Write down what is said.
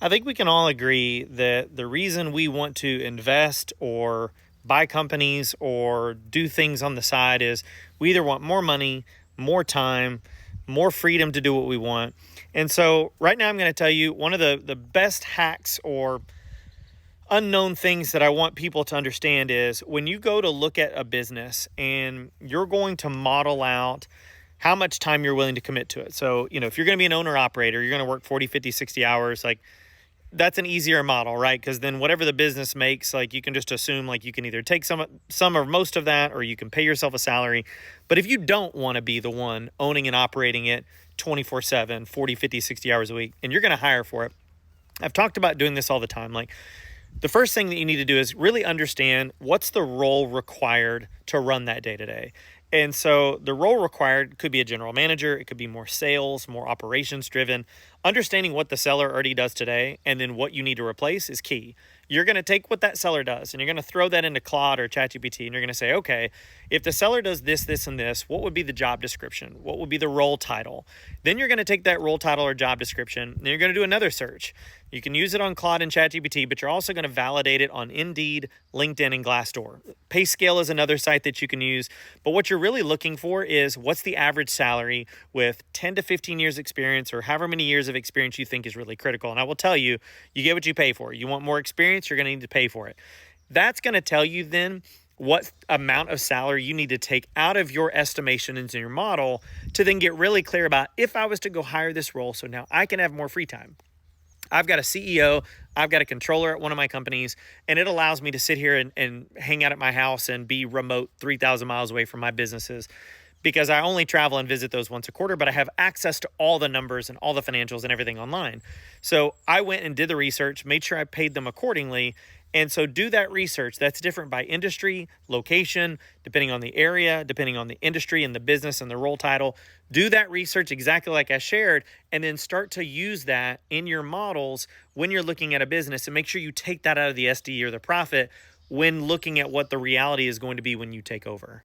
I think we can all agree that the reason we want to invest or buy companies or do things on the side is we either want more money, more time, more freedom to do what we want. And so right now I'm going to tell you one of the best hacks or unknown things that I want people to understand is when you go to look at a business and you're going to model out how much time you're willing to commit to it. So, if you're going to be an owner operator, you're going to work 40, 50, 60 hours, like that's an easier model, right? Because then whatever the business makes, like you can just assume like you can either take some or most of that, or you can pay yourself a salary. But if you don't want to be the one owning and operating it 24/7, 40, 50, 60 hours a week, and you're going to hire for it, I've talked about doing this all the time. Like the first thing that you need to do is really understand what's the role required to run that day to day. And so the role required could be a general manager, it could be more sales, more operations driven. Understanding what the seller already does today and then what you need to replace is key. You're going to take what that seller does and you're going to throw that into Claude or ChatGPT and you're going to say, okay, if the seller does this, this, and this, what would be the job description? What would be the role title? Then you're going to take that role title or job description and you're going to do another search. You can use it on Claude and ChatGPT, but you're also going to validate it on Indeed, LinkedIn, and Glassdoor. PayScale is another site that you can use, but what you're really looking for is what's the average salary with 10 to 15 years experience or however many years of experience you think is really critical. And I will tell you, you get what you pay for. You want more experience, you're going to need to pay for it. That's going to tell you then what amount of salary you need to take out of your estimation into your model to then get really clear about if I was to go hire this role, so now I can have more free time. I've got a CEO, I've got a controller at one of my companies, and it allows me to sit here and hang out at my house and be remote 3,000 miles away from my businesses because I only travel and visit those once a quarter, but I have access to all the numbers and all the financials and everything online. So I went and did the research, made sure I paid them accordingly. And so do that research. That's different by industry, location, depending on the area, depending on the industry and the business and the role title. Do that research exactly like I shared, and then start to use that in your models when you're looking at a business, and make sure you take that out of the SD or the profit when looking at what the reality is going to be when you take over.